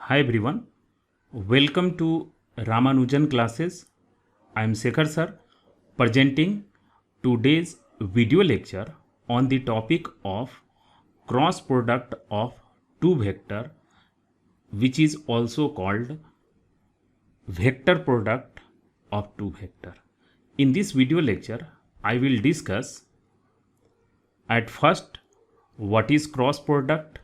Hi everyone, welcome to Ramanujan classes. I am Shekhar sir presenting today's video lecture on the topic of cross product of two vector, which is also called vector product of two vector. In this video lecture I will discuss at first what is cross product,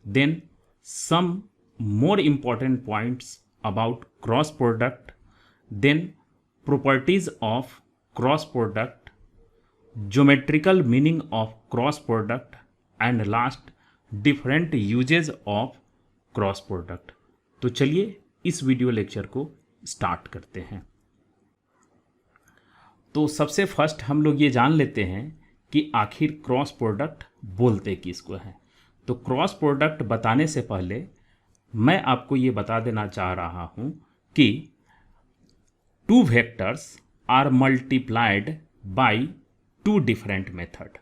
then some more important points about cross product, then properties of cross product, geometrical meaning of cross product, and last different uses of cross product. तो चलिए इस video lecture को start करते हैं। तो सबसे first हम लोग ये जान लेते हैं कि आखिर क्रॉस प्रोडक्ट बोलते किसको हैं। तो क्रॉस प्रोडक्ट बताने से पहले मैं आपको ये बता देना चाह रहा हूँ कि two vectors are multiplied by two different method.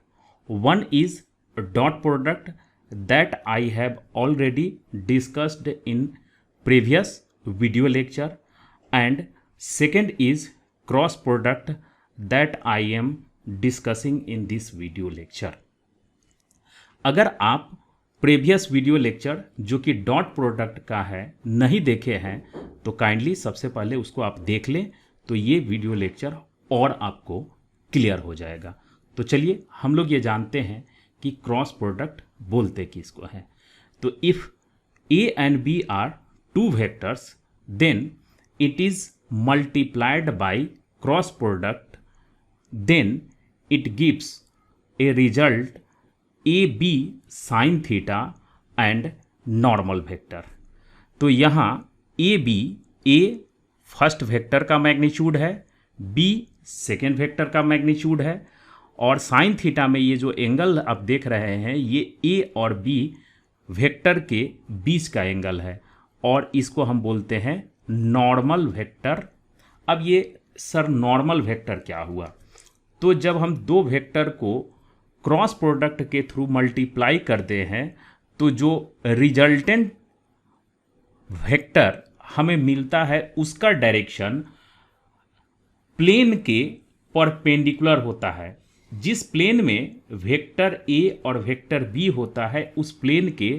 One is dot product that I have already discussed in previous video lecture, and second is cross product that I am discussing in this video lecture. अगर आप previous video lecture जो कि dot product का है नहीं देखे हैं तो काइंडली सबसे पहले उसको आप देख लें, तो ये वीडियो लेक्चर और आपको क्लियर हो जाएगा। तो चलिए हम लोग ये जानते हैं कि क्रॉस प्रोडक्ट बोलते किसको है। तो if A and B are two vectors then it is multiplied by cross product, then it gives a result A B sine theta and normal vector. तो यहाँ A B, A first vector का magnitude है, B second vector का magnitude है, और sine theta में ये जो एंगल आप देख रहे हैं ये ए और बी वेक्टर के बीच का एंगल है और इसको हम बोलते हैं नॉर्मल वेक्टर। अब ये सर नॉर्मल वेक्टर क्या हुआ? तो जब हम दो वेक्टर को क्रॉस प्रोडक्ट के थ्रू मल्टीप्लाई करते हैं तो जो रिजल्टेंट वेक्टर हमें मिलता है उसका डायरेक्शन प्लेन के परपेंडिकुलर होता है। जिस प्लेन में वेक्टर ए और वेक्टर बी होता है उस प्लेन के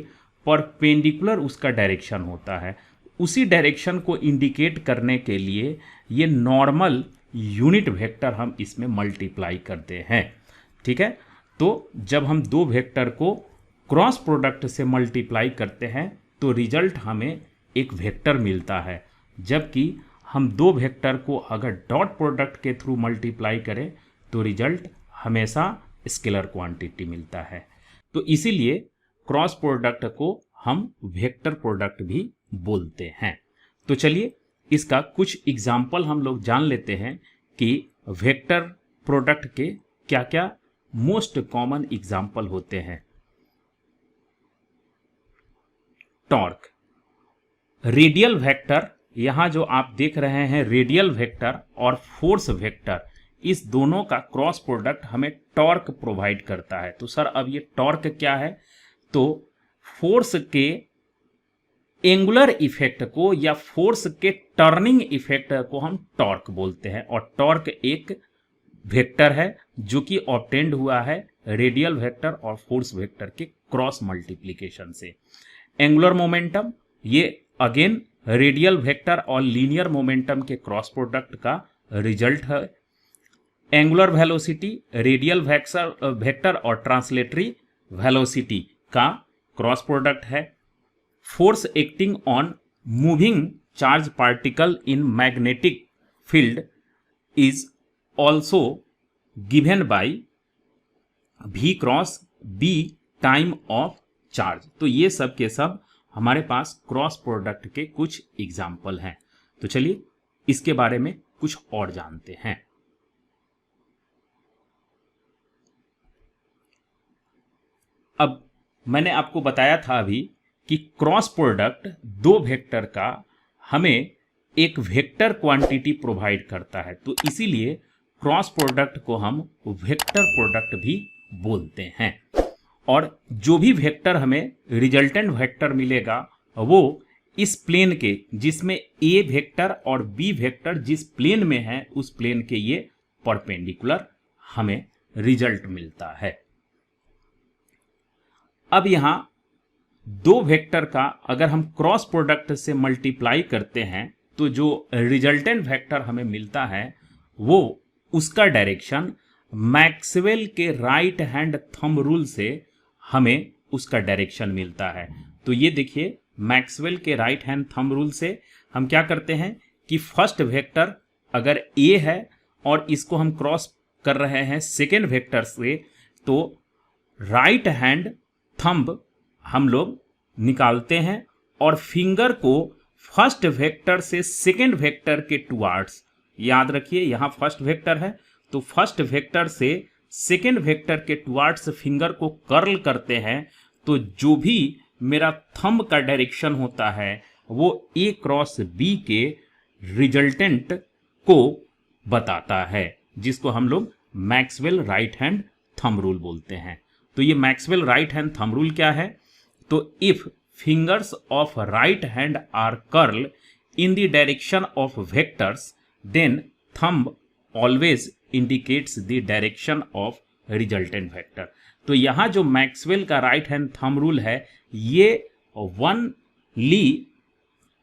परपेंडिकुलर उसका डायरेक्शन होता है। उसी डायरेक्शन को इंडिकेट करने के लिए ये नॉर्मल यूनिट वेक्टर हम इसमें मल्टीप्लाई करते हैं। ठीक है, तो जब हम दो वेक्टर को क्रॉस प्रोडक्ट से मल्टीप्लाई करते हैं तो रिजल्ट हमें एक वेक्टर मिलता है, जबकि हम दो वेक्टर को अगर डॉट प्रोडक्ट के थ्रू मल्टीप्लाई करें तो रिजल्ट हमेशा स्केलर क्वांटिटी मिलता है। तो इसीलिए क्रॉस प्रोडक्ट को हम वेक्टर प्रोडक्ट भी बोलते हैं। तो चलिए इसका कुछ एग्जाम्पल हम लोग जान लेते हैं कि वेक्टर प्रोडक्ट के क्या क्या मोस्ट कॉमन एग्जाम्पल होते हैं। टॉर्क, रेडियल वेक्टर, यहाँ जो आप देख रहे हैं रेडियल वेक्टर और फोर्स वेक्टर, इस दोनों का क्रॉस प्रोडक्ट हमें टॉर्क प्रोवाइड करता है। तो सर अब ये टॉर्क क्या है? तो फोर्स के एंगुलर इफेक्ट को या फोर्स के टर्निंग इफेक्ट को हम टॉर्क बोलते हैं, और टॉर्क एक वेक्टर है जो कि ऑब्टेंड हुआ है रेडियल वेक्टर और फोर्स वेक्टर के क्रॉस मल्टीप्लिकेशन से। एंगुलर मोमेंटम, ये अगेन रेडियल वेक्टर और लीनियर मोमेंटम के क्रॉस प्रोडक्ट का रिजल्ट है। एंगुलर वेलोसिटी, रेडियल वेक्टर और ट्रांसलेटरी वेलोसिटी का क्रॉस प्रोडक्ट है। Force acting on moving charge particle in magnetic field is also given by v cross b time of charge. तो ये सब के सब हमारे पास क्रॉस प्रोडक्ट के कुछ एग्जाम्पल हैं। तो चलिए इसके बारे में कुछ और जानते हैं। अब मैंने आपको बताया था अभी कि क्रॉस प्रोडक्ट दो वेक्टर का हमें एक वेक्टर क्वांटिटी प्रोवाइड करता है, तो इसीलिए क्रॉस प्रोडक्ट को हम वेक्टर प्रोडक्ट भी बोलते हैं। और जो भी वेक्टर हमें रिजल्टेंट वेक्टर मिलेगा वो इस प्लेन के जिसमें ए वेक्टर और बी वेक्टर जिस प्लेन में है उस प्लेन के ये परपेंडिकुलर हमें रिजल्ट मिलता है। अब यहां दो वेक्टर का अगर हम क्रॉस प्रोडक्ट से मल्टीप्लाई करते हैं तो जो रिजल्टेंट वेक्टर हमें मिलता है वो उसका डायरेक्शन मैक्सवेल के राइट हैंड थंब रूल से हमें उसका डायरेक्शन मिलता है। तो ये देखिए मैक्सवेल के राइट हैंड थंब रूल से हम क्या करते हैं कि फर्स्ट वेक्टर अगर ए है और इसको हम क्रॉस कर रहे हैं सेकेंड वेक्टर से, तो राइट हैंड थंब हम लोग निकालते हैं और फिंगर को फर्स्ट वेक्टर से सेकेंड वेक्टर के टुवार्ड्स, याद रखिए यहां फर्स्ट वेक्टर है तो फर्स्ट वेक्टर से सेकेंड वेक्टर के टुवार्ड्स फिंगर को कर्ल करते हैं, तो जो भी मेरा थंब का डायरेक्शन होता है वो ए क्रॉस बी के रिजल्टेंट को बताता है, जिसको हम लोग Maxwell right hand thumb rule बोलते हैं। तो ये Maxwell right hand thumb rule क्या है? तो if fingers of right hand are curl in the direction of vectors then thumb always indicates the direction of resultant vector. तो यहां जो मैक्सवेल का राइट हैंड थंब रूल है ये only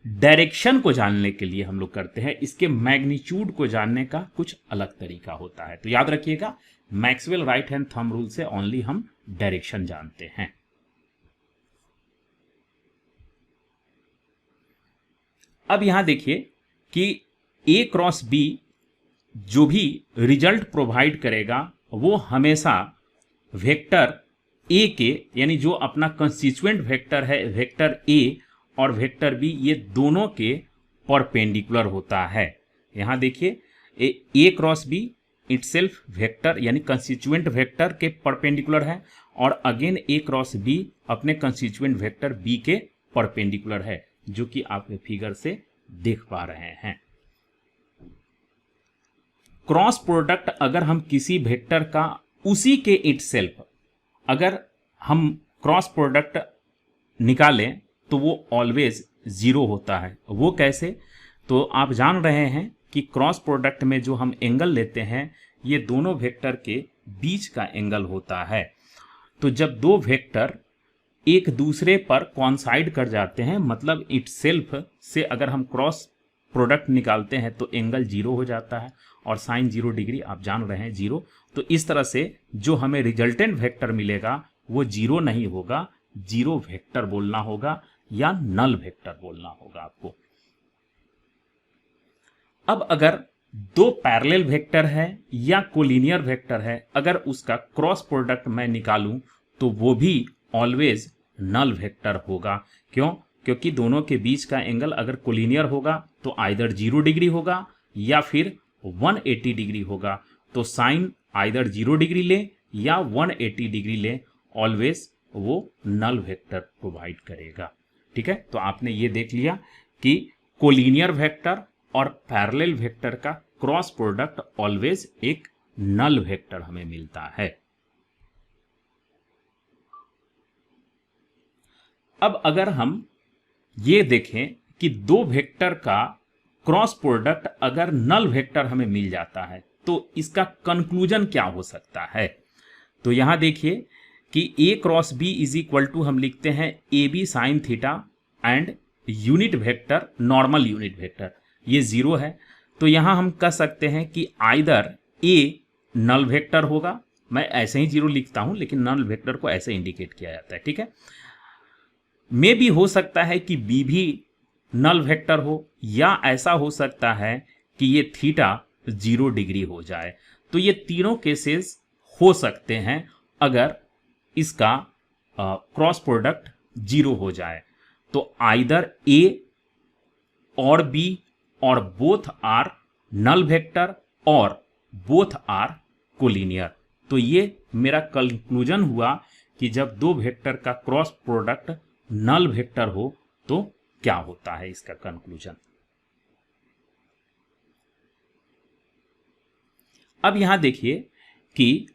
direction को जानने के लिए हम लोग करते हैं, इसके मैग्नीट्यूड को जानने का कुछ अलग तरीका होता है। तो याद रखिएगा Maxwell right hand thumb rule से ओनली हम डायरेक्शन जानते हैं। अब यहां देखिए कि ए क्रॉस बी जो भी रिजल्ट प्रोवाइड करेगा वो हमेशा वेक्टर ए के, यानी जो अपना कंस्टिट्यूएंट वेक्टर है वेक्टर ए और वेक्टर बी, ये दोनों के परपेंडिकुलर होता है। यहां देखिए ए क्रॉस बी इटसेल्फ वेक्टर यानी कंस्टिट्यूएंट वेक्टर के परपेंडिकुलर है और अगेन ए क्रॉस बी अपने कंस्टिट्यूएंट वेक्टर बी के परपेंडिकुलर है, जो कि आप फिगर से देख पा रहे हैं। क्रॉस प्रोडक्ट अगर हम किसी वेक्टर का उसी के इटसेल्फ अगर हम क्रॉस प्रोडक्ट निकालें तो वो ऑलवेज जीरो होता है। वो कैसे? तो आप जान रहे हैं कि क्रॉस प्रोडक्ट में जो हम एंगल लेते हैं ये दोनों वेक्टर के बीच का एंगल होता है। तो जब दो वेक्टर एक दूसरे पर कॉन्साइड कर जाते हैं, मतलब इटसेल्फ से अगर हम क्रॉस प्रोडक्ट निकालते हैं तो एंगल जीरो हो जाता है और साइन 0 डिग्री आप जान रहे हैं जीरो। तो इस तरह से जो हमें रिजल्टेंट वेक्टर मिलेगा वो जीरो नहीं होगा, जीरो वेक्टर बोलना होगा या नल वेक्टर बोलना होगा आपको। अब अगर दो पैरेलल वेक्टर है या कोलिनियर वेक्टर है, अगर उसका क्रॉस प्रोडक्ट मैं निकालूं तो वो भी ऑलवेज नल वेक्टर होगा। क्यों? क्योंकि दोनों के बीच का एंगल अगर कोलिनियर होगा तो आइदर 0 डिग्री होगा या फिर 180 डिग्री होगा। तो साइन आइदर 0 डिग्री ले या 180 डिग्री ले, ऑलवेज वो नल वेक्टर प्रोवाइड करेगा। ठीक है, तो आपने ये देख लिया कि कोलिनियर वेक्टर और पैरेलल वेक्टर का क्रॉस प्रोडक्ट ऑलवेज एक नल वेक्टर हमें मिलता है। अब अगर हम ये देखें कि दो वेक्टर का क्रॉस प्रोडक्ट अगर नल वेक्टर हमें मिल जाता है तो इसका कंक्लूजन क्या हो सकता है? तो यहां देखिए कि A cross B is equal to हम लिखते हैं A B sine theta and unit vector normal unit vector, ये 0 है। तो यहां हम कह सकते हैं कि आइदर ए नल वेक्टर होगा, मैं ऐसे ही 0 लिखता हूं लेकिन नल वेक्टर को ऐसे इंडिकेट किया जाता है। ठीक है, मे भी हो सकता है कि बी भी नल वेक्टर हो, या ऐसा हो सकता है कि ये थीटा 0 डिग्री हो जाए। तो ये तीनों केसेस हो सकते हैं अगर इसका क्रॉस प्रोडक्ट 0 हो जाए। तो आइदर ए और बी और बोथ आर नल वेक्टर और बोथ आर कोलिनियर। तो ये मेरा कंक्लूजन हुआ कि जब दो वेक्टर का क्रॉस प्रोडक्ट नल वेक्टर हो तो क्या होता है इसका कंक्लूजन। अब यहां देखिए कि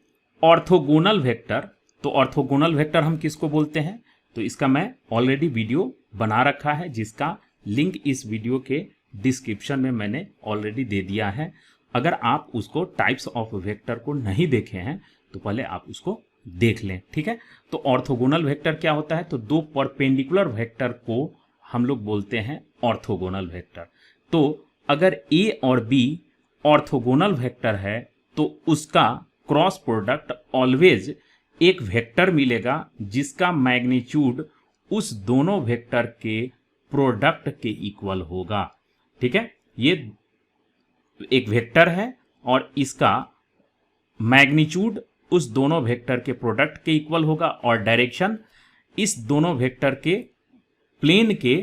ऑर्थोगोनल वेक्टर, तो ऑर्थोगोनल वेक्टर हम किसको बोलते हैं? तो इसका मैं ऑलरेडी वीडियो बना रखा है जिसका लिंक इस वीडियो के डिस्क्रिप्शन में मैंने ऑलरेडी दे दिया है। अगर आप उसको टाइप्स ऑफ वेक्टर को नहीं देखे हैं तो पहले आप उसको देख लें, ठीक है। तो ऑर्थोगोनल वेक्टर क्या होता है, तो दो परपेंडिकुलर वेक्टर को हम लोग बोलते हैं ऑर्थोगोनल वेक्टर। तो अगर ए और बी ऑर्थोगोनल वेक्टर है तो उसका क्रॉस प्रोडक्ट ऑलवेज एक वेक्टर मिलेगा जिसका मैग्नीट्यूड उस दोनों वेक्टर के प्रोडक्ट के इक्वल होगा, ठीक है। ये एक वेक्टर है और इसका मैग्नीट्यूड उस दोनों वेक्टर के प्रोडक्ट के इक्वल होगा और डायरेक्शन इस दोनों वेक्टर के प्लेन के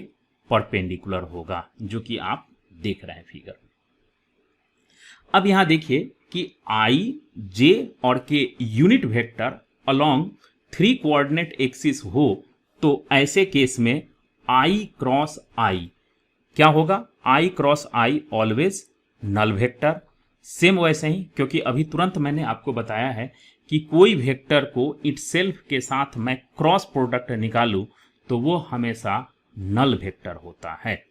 परपेंडिकुलर होगा, जो कि आप देख रहे हैं फिगर में। अब यहां देखिए कि आई, जे और के unit vector along 3 coordinate axis हो तो ऐसे केस में आई क्रॉस आई क्या होगा, I cross I always null vector. Same वैसे ही, क्योंकि अभी तुरंत मैंने आपको बताया है कि कोई वेक्टर को इटसेल्फ के साथ मैं क्रॉस प्रोडक्ट निकालूं तो वो हमेशा नल वेक्टर होता है,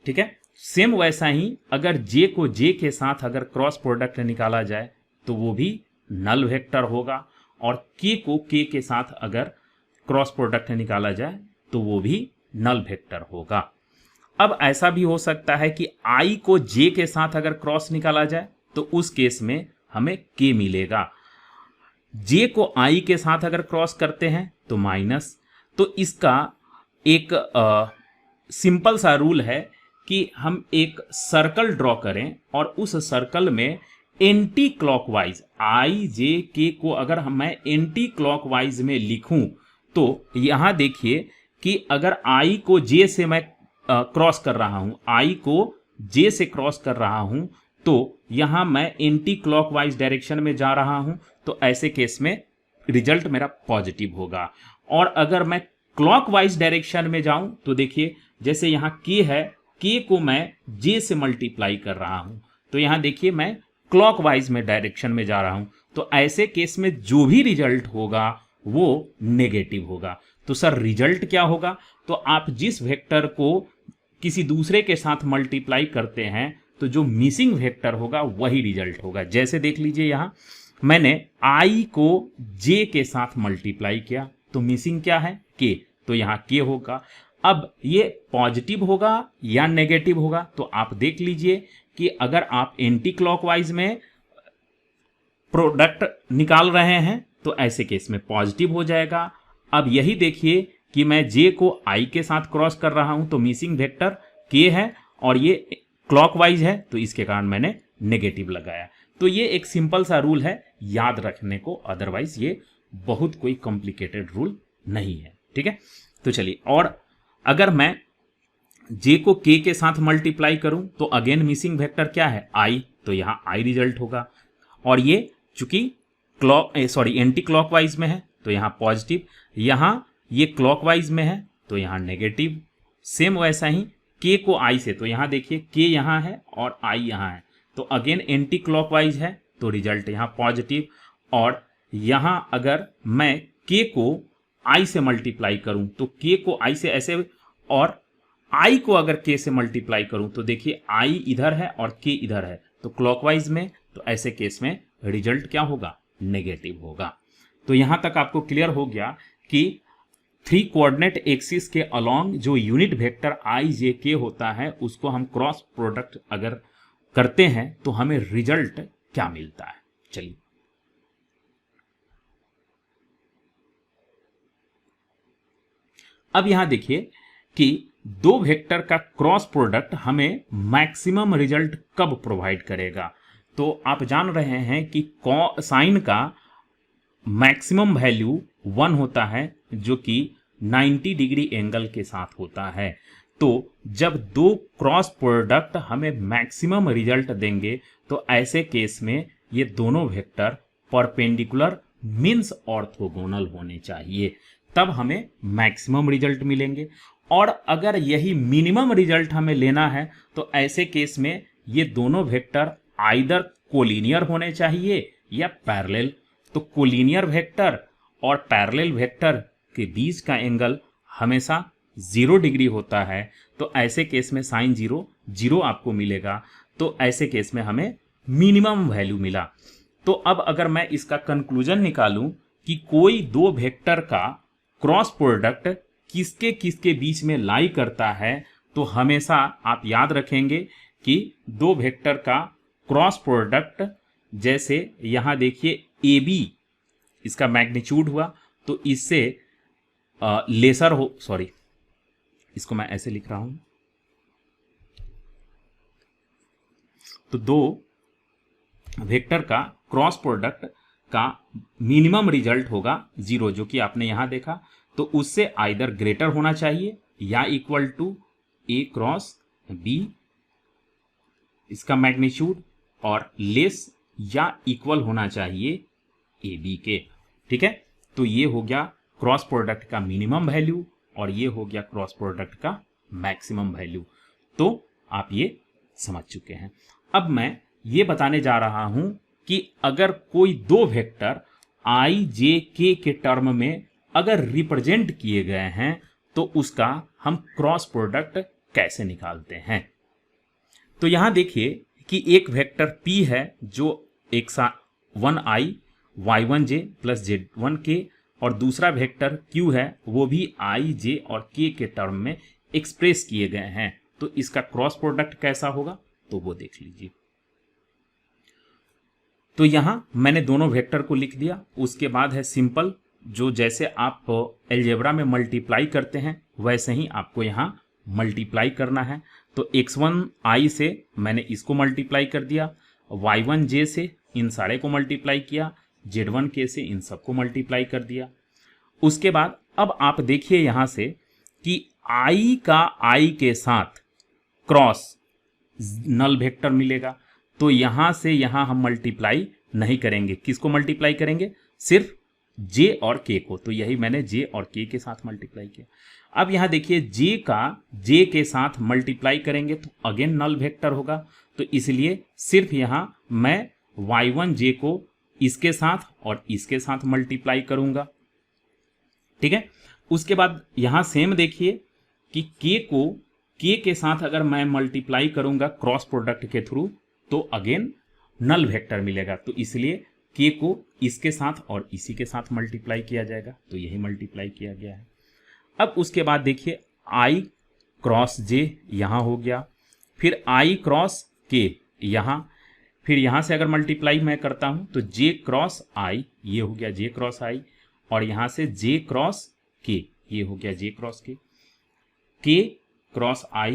ठीक है। सेम वैसा ही अगर जे को जे के साथ अगर क्रॉस प्रोडक्ट निकाला जाए तो वो भी नल वेक्टर होगा, और के को के के साथ अगर क्रॉस प्रोडक्ट निकाला जाए तो वो भी नल वेक्टर होगा। अब ऐसा भी हो सकता है कि आई को जे के साथ अगर क्रॉस निकाला जाए तो उस केस में हमें के मिलेगा। जे को आई के साथ अगर क्रॉस करते हैं तो माइनस। तो इसका एक सिंपल सा रूल है कि हम एक सर्कल ड्रॉ करें और उस सर्कल में एंटी क्लॉकवाइज आई जे के को अगर मैं एंटी क्लॉकवाइज में लिखूं तो यहां देखिए कि अगर आई को जे से मैं क्रॉस कर रहा हूं, आई को जे से क्रॉस कर रहा हूं तो यहां मैं एंटी क्लॉकवाइज डायरेक्शन में जा रहा हूं, तो ऐसे केस में रिजल्ट मेरा पॉजिटिव होगा। और अगर मैं क्लॉकवाइज डायरेक्शन में जाऊं तो देखिए जैसे यहां के है, के को मैं जे से मल्टीप्लाई कर रहा हूं तो यहां देखिए मैं क्लॉकवाइज में डायरेक्शन में जा रहा हूं, तो ऐसे केस में जो भी रिजल्ट होगा वो नेगेटिव होगा। तो सर रिजल्ट क्या होगा, तो आप जिस वेक्टर को किसी दूसरे के साथ मल्टीप्लाई करते हैं तो जो मिसिंग वेक्टर होगा वही रिजल्ट होगा। जैसे देख लीजिए यहां मैंने आई को जे के साथ मल्टीप्लाई किया तो मिसिंग क्या है, के, तो यहां के होगा। अब ये पॉजिटिव होगा या नेगेटिव होगा, तो आप देख लीजिए कि अगर आप एंटी क्लॉकवाइज में प्रोडक्ट निकाल रहे हैं तो ऐसे केस में पॉजिटिव हो जाएगा। अब यही देखिए कि मैं जे को आई के साथ क्रॉस कर रहा हूं तो मिसिंग वेक्टर के है और ये क्लॉकवाइज है तो इसके कारण मैंने नेगेटिव लगाया। तो ये एक सिंपल सा रूल है याद रखने को, अदरवाइज ये बहुत कोई कॉम्प्लिकेटेड रूल नहीं है, ठीक है। तो चलिए, और अगर मैं जे को के साथ मल्टीप्लाई करूं तो अगेन मिसिंग वेक्टर क्या है, आई, तो यहां आई रिजल्ट होगा। और ये चूंकि एंटी क्लॉकवाइज में है तो यहां पॉजिटिव, यहां ये क्लॉकवाइज में है तो यहां नेगेटिव। सेम वैसा ही के को आई से, तो यहां देखिए के यहां है और आई यहां है तो अगेन एंटी क्लॉकवाइज है तो रिजल्ट यहां पॉजिटिव। और यहां अगर मैं के को आई से मल्टीप्लाई करूं तो के को आई से ऐसे, और आई को अगर के से मल्टीप्लाई करूं तो देखिए आई इधर है और के इधर है तो क्लॉकवाइज में, तो ऐसे केस में रिजल्ट क्या होगा, नेगेटिव होगा। तो यहां तक आपको क्लियर हो गया कि 3 कोऑर्डिनेट एक्सिस के अलोंग जो यूनिट वेक्टर आई जे के होता है उसको हम क्रॉस प्रोडक्ट अगर करते हैं तो हमें रिजल्ट क्या मिलता है। चलिए, अब यहां देखिए कि दो वेक्टर का क्रॉस प्रोडक्ट हमें मैक्सिमम रिजल्ट कब प्रोवाइड करेगा। तो आप जान रहे हैं कि साइन का मैक्सिमम वैल्यू 1 होता है जो कि 90 डिग्री एंगल के साथ होता है। तो जब दो क्रॉस प्रोडक्ट हमें मैक्सिमम रिजल्ट देंगे तो ऐसे केस में ये दोनों वेक्टर परपेंडिकुलर मीन्स ऑर्थोगोनल होने चाहिए, तब हमें मैक्सिमम रिजल्ट मिलेंगे। और अगर यही मिनिमम रिजल्ट हमें लेना है तो ऐसे केस में ये दोनों वेक्टर आइदर कोलिनियर होने चाहिए या पैरेलल। तो कोलिनियर वेक्टर और पैरेलल वेक्टर के बीच का एंगल हमेशा 0 डिग्री होता है तो ऐसे केस में साइन 0 0 आपको मिलेगा। तो ऐसे केस में हमें मिनिमम वैल्यू मिला। तो अब अगर मैं इसका कंक्लूजन निकालूं कि कोई दो वेक्टर का क्रॉस प्रोडक्ट किसके किसके बीच में लाई करता है, तो हमेशा आप याद रखेंगे कि दो वेक्टर का क्रॉस प्रोडक्ट, जैसे यहां देखिए ए बी इसका मैग्नीट्यूड हुआ तो इससे लेसर हो, सॉरी इसको मैं ऐसे लिख रहा हूं, तो दो वेक्टर का क्रॉस प्रोडक्ट का मिनिमम रिजल्ट होगा 0, जो कि आपने यहां देखा। तो उससे आइदर ग्रेटर होना चाहिए या equal to A cross B इसका मैग्नीट्यूड, और लेस या इक्वल होना चाहिए ए बी के। ठीक है, तो ये हो गया क्रॉस प्रोडक्ट का मिनिमम वैल्यू और ये हो गया क्रॉस प्रोडक्ट का मैक्सिमम वैल्यू। तो आप ये समझ चुके हैं। अब मैं ये बताने जा रहा हूं कि अगर कोई दो वेक्टर आई जे के टर्म में अगर रिप्रेजेंट किए गए हैं तो उसका हम क्रॉस प्रोडक्ट कैसे निकालते हैं। तो यहां देखिए कि एक वेक्टर P है जो एक साथ 1i y1j प्लस z1k, और दूसरा वेक्टर Q है वो भी i j और k के टर्म में एक्सप्रेस किए गए हैं। तो इसका क्रॉस प्रोडक्ट कैसा होगा तो वो देख लीजिए। तो यहां मैंने दोनों वेक्टर को लिख दिया। उसके बाद है सिंपल, जो जैसे आप अलजेब्रा में मल्टीप्लाई करते हैं वैसे ही आपको यहां मल्टीप्लाई करना है। तो x1i से मैंने इसको मल्टीप्लाई कर दिया, y1j से इन सारे को मल्टीप्लाई किया, z1k से इन सबको मल्टीप्लाई कर दिया। उसके बाद अब आप देखिए यहां से कि i का i के साथ क्रॉस नल वेक्टर मिलेगा। तो यहां से यहां हम मल्टीप्लाई नहीं करेंगे, किसको मल्टीप्लाई करेंगे, सिर्फ j और k को। तो यही मैंने j और k के साथ मल्टीप्लाई किया। अब यहां देखिए j का j के साथ मल्टीप्लाई करेंगे तो अगेन नल वेक्टर होगा। तो इसलिए सिर्फ यहां मैं y1j को इसके साथ और इसके साथ मल्टीप्लाई करूंगा। ठीक है, उसके बाद यहां सेम देखिए कि k को k के साथ अगर मैं मल्टीप्लाई करूंगा क्रॉस प्रोडक्ट के थ्रू तो अगेन नल वेक्टर मिलेगा। तो इसलिए k को इसके साथ और इसी के साथ मल्टीप्लाई किया जाएगा। तो यही मल्टीप्लाई किया गया है। अब उसके बाद देखिए i क्रॉस j यहां हो गया, फिर i क्रॉस k यहां, फिर यहां से अगर मल्टीप्लाई मैं करता हूं तो j क्रॉस i ये हो गया j क्रॉस i, और यहां से j क्रॉस k ये हो गया j cross k cross i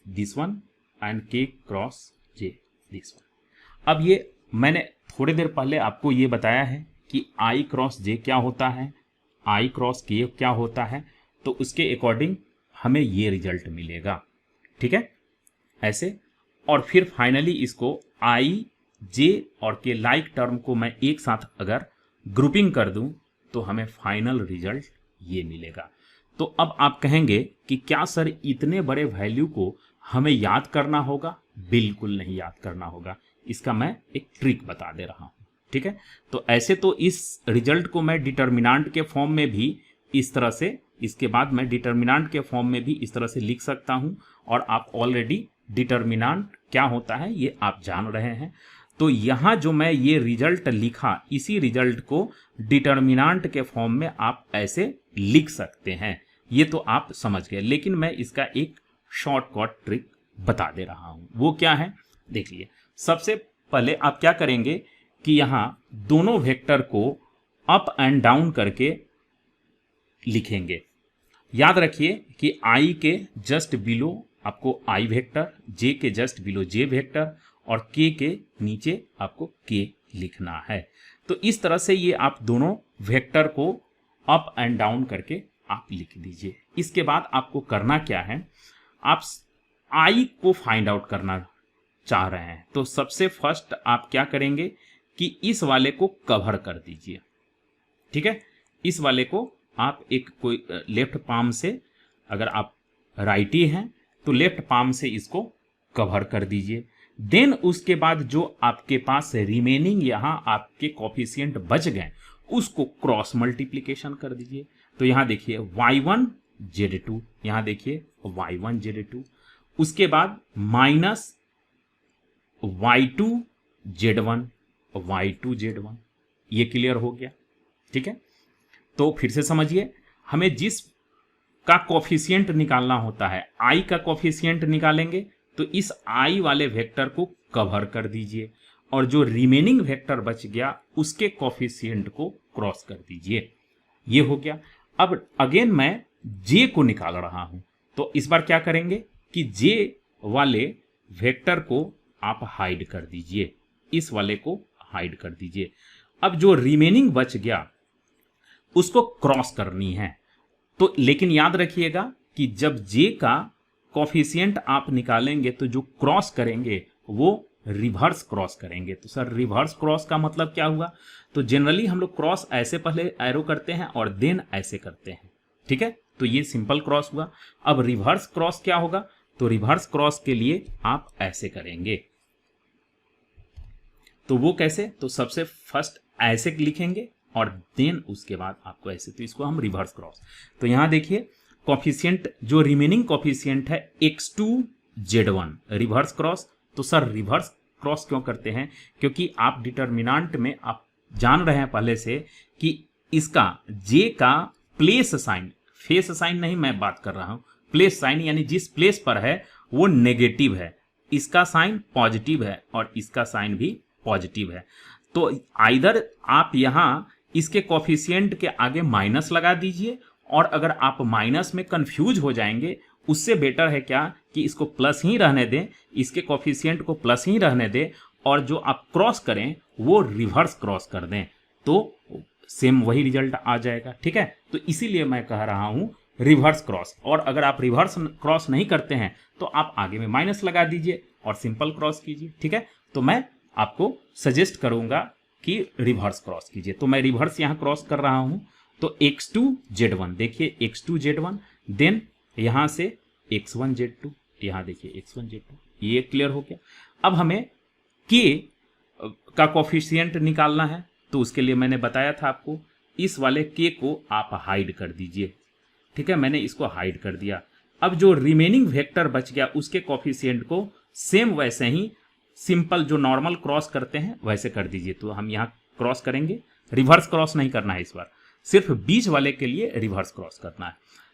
this one and k cross j this one. अब ये मैंने थोड़ी देर पहले आपको ये बताया है कि i क्रॉस j क्या होता है, i क्रॉस k क्या होता है, तो उसके अकॉर्डिंग हमें ये रिजल्ट मिलेगा। ठीक है, ऐसे। और फिर फाइनली इसको i j और k लाइक टर्म को मैं एक साथ अगर ग्रुपिंग कर दूं तो हमें फाइनल रिजल्ट ये मिलेगा। तो अब आप कहेंगे कि क्या सर इतने बड़े वैल्यू को हमें याद करना होगा? बिल्कुल नहीं याद करना होगा। इसका मैं एक ट्रिक बता दे रहा हूं। ठीक है, तो ऐसे तो इस रिजल्ट को मैं डिटर्मिनेंट के फॉर्म में भी इस तरह से, इसके बाद मैं डिटर्मिनेंट के फॉर्म में भी इस तरह से लिख सकता हूं, और आप ऑलरेडी डिटर्मिनेंट क्या होता है ये आप जान रहे हैं। तो यहां जो मैं ये रिजल्ट लिखा, इसी रिजल्ट को डिटर्मिनेंट के फॉर्म में आप ऐसे लिख सकते हैं। ये तो आप समझ गए, लेकिन मैं इसका एक शॉर्टकट ट्रिक बता दे रहा हूं। वो क्या है देखिए। सबसे पहले आप क्या करेंगे कि यहां दोनों वेक्टर को अप एंड डाउन करके लिखेंगे। याद रखिए कि i के जस्ट बिलो आपको i वेक्टर, j के जस्ट बिलो j वेक्टर और k के नीचे आपको k लिखना है। तो इस तरह से ये आप दोनों वेक्टर को अप एंड डाउन करके आप लिख दीजिए। इसके बाद आपको करना क्या है, आप i को फाइंड आउट करना चाह रहे हैं। तो सबसे फर्स्ट आप क्या करेंगे कि इस वाले को कवर कर दीजिए। ठीक है, इस वाले को आप एक कोई लेफ्ट पाम से, अगर आप राइटी हैं तो लेफ्ट पाम से इसको कवर कर दीजिए। देन उसके बाद जो आपके पास रिमेनिंग यहां आपके कोफिशिएंट बच गए उसको क्रॉस मल्टीप्लिकेशन कर दीजिए। तो यहां देखिए y1 Z2, यहाँ देखिए Y1 Z2, उसके बाद minus Y2 Z1 Y2 Z1। ये क्लियर हो गया, ठीक है। तो फिर से समझिए, हमें जिस का कोफिशिएंट निकालना होता है, i का कोफिशिएंट निकालेंगे तो इस i वाले वेक्टर को कवर कर दीजिए और जो रिमेनिंग वेक्टर बच गया उसके कोफिशिएंट को क्रॉस कर दीजिए। ये हो गया। अब अगेन मैं j को निकाल रहा हूं, तो इस बार क्या करेंगे कि j वाले वेक्टर को आप हाइड कर दीजिए, इस वाले को हाइड कर दीजिए। अब जो रिमेनिंग बच गया उसको क्रॉस करनी है। तो लेकिन याद रखिएगा कि जब j का कोफिशिएंट आप निकालेंगे तो जो क्रॉस करेंगे वो रिवर्स क्रॉस करेंगे। तो सर रिवर्स क्रॉस का मतलब क्या हुआ? तो जनरली हम लोग क्रॉस ऐसे पहले एरो करते हैं और देन ऐसे करते हैं, ठीक है। तो ये सिंपल क्रॉस हुआ। अब रिवर्स क्रॉस क्या होगा? तो रिवर्स क्रॉस के लिए आप ऐसे करेंगे। तो वो कैसे? तो सबसे फर्स्ट ऐसे लिखेंगे और देन उसके बाद आपको ऐसे, तो इसको हम रिवर्स क्रॉस। तो यहां देखिए कोफिशिएंट, जो रिमेनिंग कोफिशिएंट है x2 z1 रिवर्स क्रॉस। तो सर रिवर्स क्रॉस क्यों करते हैं? क्योंकि आप डिटर्मिनेंट में आप जान रहे हैं पहले से कि इसका j का प्लेस साइन, फेस साइन नहीं मैं बात कर रहा हूं, प्लेस साइन, यानी जिस प्लेस पर है वो नेगेटिव है, इसका साइन पॉजिटिव है और इसका साइन भी पॉजिटिव है। तो आइदर आप यहां इसके कोफिशिएंट के आगे माइनस लगा दीजिए, और अगर आप माइनस में कंफ्यूज हो जाएंगे उससे बेटर है क्या कि इसको प्लस ही रहने दें, इसके कोफिशिएंट को प्लस ही रहने दें और जो आप क्रॉस करें वो रिवर्स क्रॉस कर दें, तो सेम वही रिजल्ट आ जाएगा, ठीक है। तो इसीलिए मैं कह रहा हूं रिवर्स क्रॉस। और अगर आप रिवर्स क्रॉस नहीं करते हैं तो आप आगे में माइनस लगा दीजिए और सिंपल क्रॉस कीजिए, ठीक है। तो मैं आपको सजेस्ट करूंगा कि रिवर्स क्रॉस कीजिए। तो मैं रिवर्स यहां क्रॉस कर रहा हूं। तो x2 z1, देखिए x2 z1, देन यहां से x1 z2, यहां देखिए x1 z2, ये क्लियर हो गया। अब हमें k का कोफिशिएंट निकालना है, तो उसके लिए मैंने बताया था आपको, इस वाले k को आप हाइड कर दीजिए, ठीक है। मैंने इसको हाइड कर दिया। अब जो रिमेनिंग वेक्टर बच गया उसके कोफिशिएंट को सेम वैसे ही सिंपल जो नॉर्मल क्रॉस करते हैं वैसे कर दीजिए। तो हम यहाँ क्रॉस करेंगे, रिवर्स क्रॉस नहीं करना है इस बार, सिर्फ बीच वाले के लिए रिवर्स क्रॉस करना है,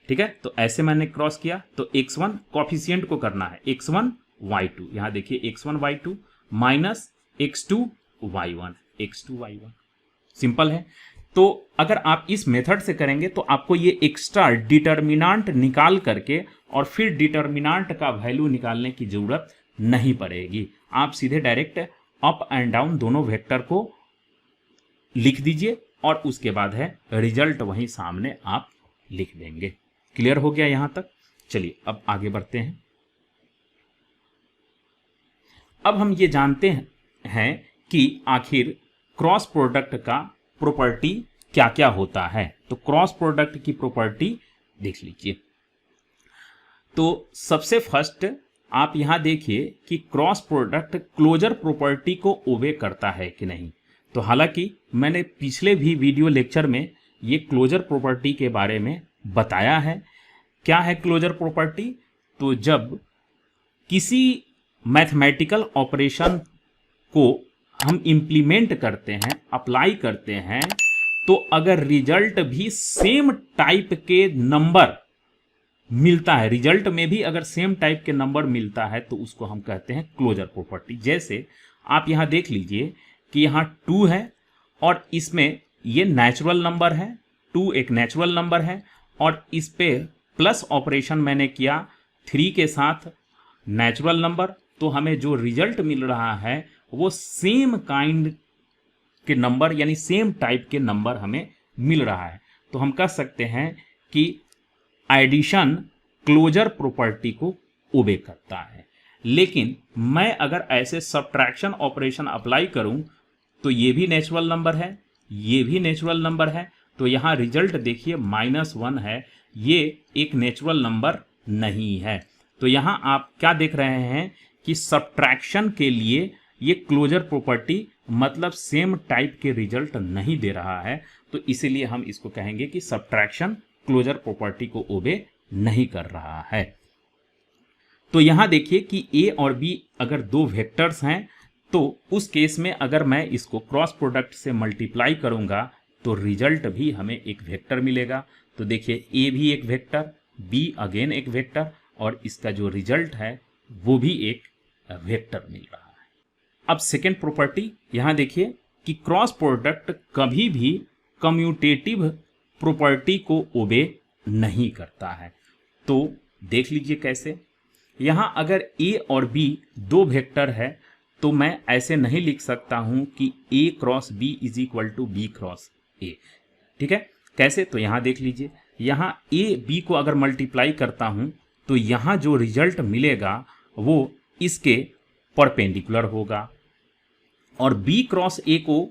ठीक है। तो ऐसे मैंने क्रॉस किया। तो x1 कोफिशिएंट को करना है x1 y2, यहाँ देखिए x1 y2 minus x2 y1, simple है। तो अगर आप इस मेथड से करेंगे तो आपको ये एक्स्ट्रा डिटर्मिनेंट निकाल करके और फिर डिटर्मिनेंट का वैल्यू निकालने की जरूरत नहीं पड़ेगी। आप सीधे डायरेक्ट अप एंड डाउन दोनों वेक्टर को लिख दीजिए और उसके बाद है रिजल्ट वहीं सामने आप लिख देंगे। क्लियर हो गया यहां तक? चलिए अब आगे बढ़ते हैं। अब हम ये जानते हैं कि आखिर क्रॉस प्रोडक्ट का प्रॉपर्टी क्या क्या होता है। तो क्रॉस प्रोडक्ट की प्रॉपर्टी देख लीजिए। तो सबसे फर्स्ट आप यहां देखिए कि क्रॉस प्रोडक्ट क्लोजर प्रॉपर्टी को ओबे करता है कि नहीं। तो हालांकि मैंने पिछले भी वीडियो लेक्चर में ये क्लोजर प्रॉपर्टी के बारे में बताया है। क्या है क्लोजर प्रॉपर्टी? तो जब किसी मैथमेटिकल ऑपरेशन को हम इंप्लीमेंट करते हैं, अप्लाई करते हैं, तो अगर रिजल्ट भी सेम टाइप के नंबर मिलता है, रिजल्ट में भी अगर सेम टाइप के नंबर मिलता है तो उसको हम कहते हैं क्लोजर प्रॉपर्टी। जैसे आप यहां देख लीजिए कि यहां 2 है और इसमें ये नेचुरल नंबर है, 2 एक नेचुरल नंबर है और इस पे प्लस ऑपरेशन मैंने किया 3 के साथ नेचुरल नंबर, तो हमें जो रिजल्ट मिल रहा है वो सेम काइंड के नंबर यानी सेम टाइप के नंबर हमें मिल रहा है। तो हम कह सकते हैं कि एडिशन क्लोजर प्रॉपर्टी को ओबे करता है। लेकिन मैं अगर ऐसे सब्ट्रैक्शन ऑपरेशन अप्लाई करूं तो ये भी नेचुरल नंबर है, ये भी नेचुरल नंबर है, तो यहां रिजल्ट देखिए -1 है, ये एक नेचुरल नंबर नहीं है। तो यहां आप क्या देख रहे हैं कि सब्ट्रैक्शन के लिए ये क्लोजर प्रॉपर्टी मतलब सेम टाइप के रिजल्ट नहीं दे रहा है। तो इसीलिए हम इसको कहेंगे कि सब्ट्रैक्शन क्लोजर प्रॉपर्टी को ओबे नहीं कर रहा है। तो यहां देखिए कि ए और बी अगर दो वेक्टर्स हैं तो उस केस में अगर मैं इसको क्रॉस प्रोडक्ट से मल्टीप्लाई करूंगा तो रिजल्ट भी हमें एक वेक्टर मिलेगा। तो देखिए ए भी एक वेक्टर, बी अगेन एक वेक्टर, और इसका जो रिजल्ट है वो भी एक वेक्टर मिल रहा है। अब सेकेंड प्रॉपर्टी यहां देखिए कि क्रॉस प्रोडक्ट कभी भी कम्यूटेटिव प्रॉपर्टी को ओबे नहीं करता है। तो देख लीजिए कैसे। यहां अगर ए और बी दो वेक्टर है तो मैं ऐसे नहीं लिख सकता हूं कि A cross B is equal to B cross A. ठीक है, कैसे? तो यहां देख लीजिए, यहां ए बी को अगर मल्टीप्लाई करता हूं तो यहां जो रिजल्ट मिलेगा वो इसके परपेंडिकुलर होगा, और बी क्रॉस ए को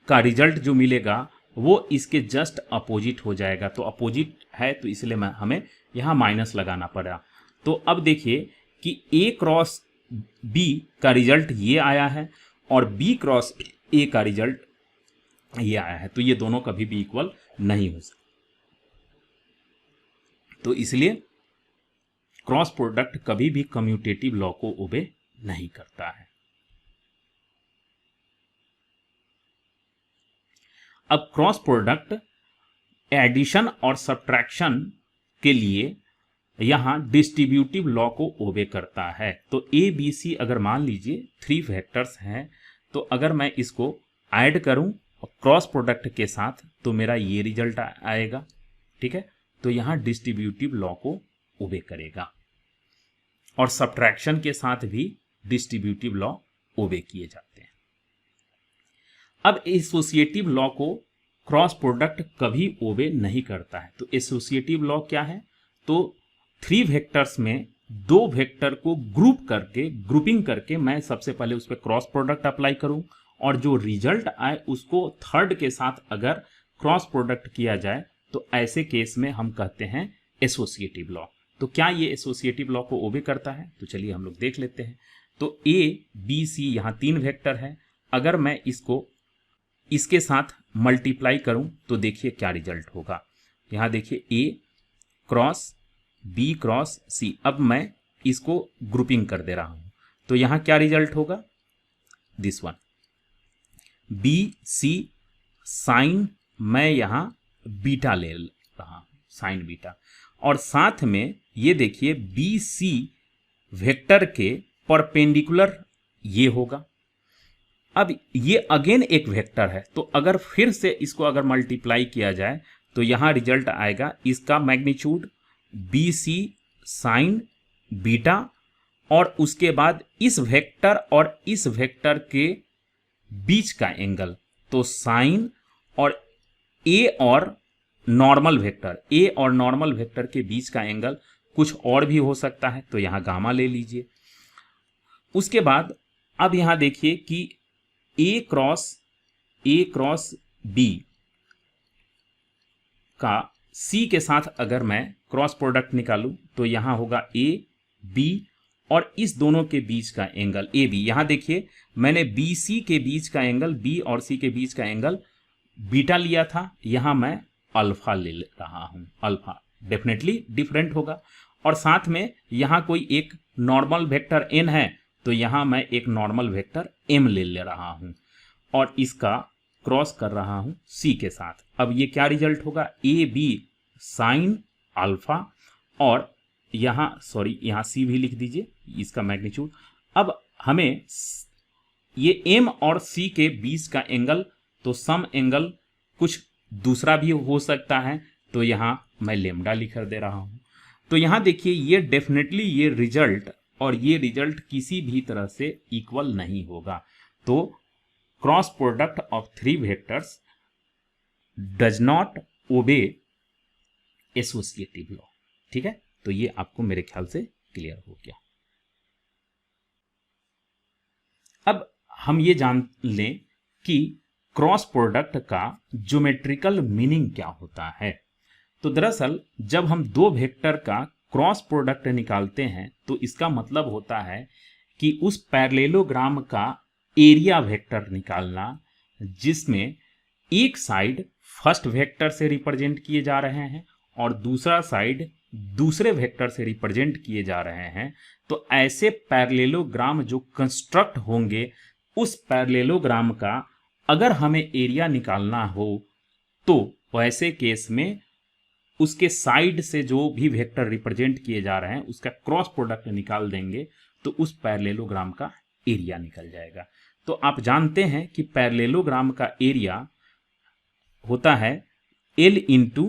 का रिजल्ट जो मिलेगा वो इसके जस्ट अपोजिट हो जाएगा। तो अपोजिट है तो इसलिए हमें यहां माइनस लगाना पड़ा। तो अब देखिए कि ए क्रॉस बी का रिजल्ट ये आया है और बी क्रॉस ए का रिजल्ट ये आया है, तो ये दोनों कभी भी इक्वल नहीं हो सकते। तो इसलिए क्रॉस प्रोडक्ट कभी भी कम्यूटेटिव लॉ को ओबे नहीं करता है। अब क्रॉस प्रोडक्ट एडिशन और सब्ट्रैक्शन के लिए यहां डिस्ट्रीब्यूटिव लॉ को ओबे करता है। तो ए बी सी अगर मान लीजिए थ्री वेक्टर्स हैं, तो अगर मैं इसको ऐड करूं क्रॉस प्रोडक्ट के साथ तो मेरा ये रिजल्ट आएगा। ठीक है, तो यहां डिस्ट्रीब्यूटिव लॉ को ओबे करेगा, और सब्ट्रैक्शन के साथ भी डिस्ट्रीब्यूटिव लॉ ओबे किए जाते हैं। अब एसोसिएटिव लॉ को क्रॉस प्रोडक्ट कभी ओबे नहीं करता है। तो एसोसिएटिव लॉ क्या है? तो थ्री वेक्टर्स में दो वेक्टर को ग्रुपिंग करके मैं सबसे पहले उस पर क्रॉस प्रोडक्ट अप्लाई करूं, और जो रिजल्ट आए उसको थर्ड के साथ अगर क्रॉस प्रोडक्ट किया जाए तो ऐसे केस में हम कहते हैं एसोसिएटिव लॉ। तो क्या ये एसोसिएटिव लॉ को ओबे करता है? तो चलिए हम लोग देख लेते हैं। तो ए बी सी यहां तीन वेक्टर है, अगर मैं इसको इसके साथ मल्टीप्लाई करूं तो देखिए क्या रिजल्ट होगा। यहां देखिए ए क्रॉस बी क्रॉस सी। अब मैं इसको ग्रुपिंग कर दे रहा हूं तो यहां क्या रिजल्ट होगा? This one B C sine, मैं यहां बीटा ले रहा हूं, साइन बीटा, और साथ में ये देखिए बी सी वेक्टर के परपेंडिकुलर ये होगा। अब ये अगेन एक वेक्टर है, तो अगर फिर से इसको अगर मल्टीप्लाई किया जाए तो यहां रिजल्ट आएगा इसका magnitude B C sine beta, और उसके बाद इस वेक्टर और इस वेक्टर के बीच का एंगल, तो साइन, और ए और नॉर्मल वेक्टर के बीच का एंगल कुछ और भी हो सकता है, तो यहां गामा ले लीजिए। उसके बाद अब यहां देखिए कि ए क्रॉस बी का सी के साथ अगर मैं क्रॉस प्रोडक्ट निकालूं तो यहां होगा ए बी, और इस दोनों के बीच का एंगल ए बी। यहां देखिए मैंने बी सी के बीच का एंगल, बी और सी के बीच का एंगल बीटा लिया था, यहां मैं अल्फा ले रहा हूं। अल्फा डेफिनेटली डिफरेंट होगा, और साथ में यहां कोई एक नॉर्मल वेक्टर एन है तो यहां मैं एक नॉर्मल वेक्टर एम ले रहा हूं, और इसका क्रॉस कर रहा हूं सी के साथ। अब ये क्या रिजल्ट होगा? ए बी साइन अल्फा, और यहाँ सी भी लिख दीजिए इसका मैग्नीट्यूड। अब हमें ये एम और सी के बीच का एंगल, तो सम एंगल कुछ दूसरा भी हो सकता है, तो यहां मैं लेमडा लिख दे रहा हूं। तो यहां देखिए ये डेफिनेटली ये रिजल्ट और ये रिजल्ट किसी भी तरह से इक्वल नहीं होगा। तो cross product of three vectors does not obey associative law. ठीक है, तो ये आपको मेरे ख्याल से क्लियर हो गया। अब हम ये जान लें कि क्रॉस प्रोडक्ट का ज्योमेट्रिकल मीनिंग क्या होता है। तो दरअसल जब हम दो वेक्टर का क्रॉस प्रोडक्ट निकालते हैं तो इसका मतलब होता है कि उस पैरेललोग्राम का एरिया वेक्टर निकालना, जिसमें एक साइड फर्स्ट वेक्टर से रिप्रेजेंट किए जा रहे हैं और दूसरा साइड दूसरे वेक्टर से रिप्रेजेंट किए जा रहे हैं, तो ऐसे पैरेललोग्राम जो कंस्ट्रक्ट होंगे, उस पैरेललोग्राम का अगर हमें एरिया निकालना हो तो वैसे केस में उसके साइड से जो भी वेक्टर रिप्रेजेंट किए जा रहे हैं उसका क्रॉस प्रोडक्ट निकाल देंगे तो उस पैरेललोग्राम का एरिया निकल जाएगा। तो आप जानते हैं कि पैरेललोग्राम का एरिया होता है L इंटू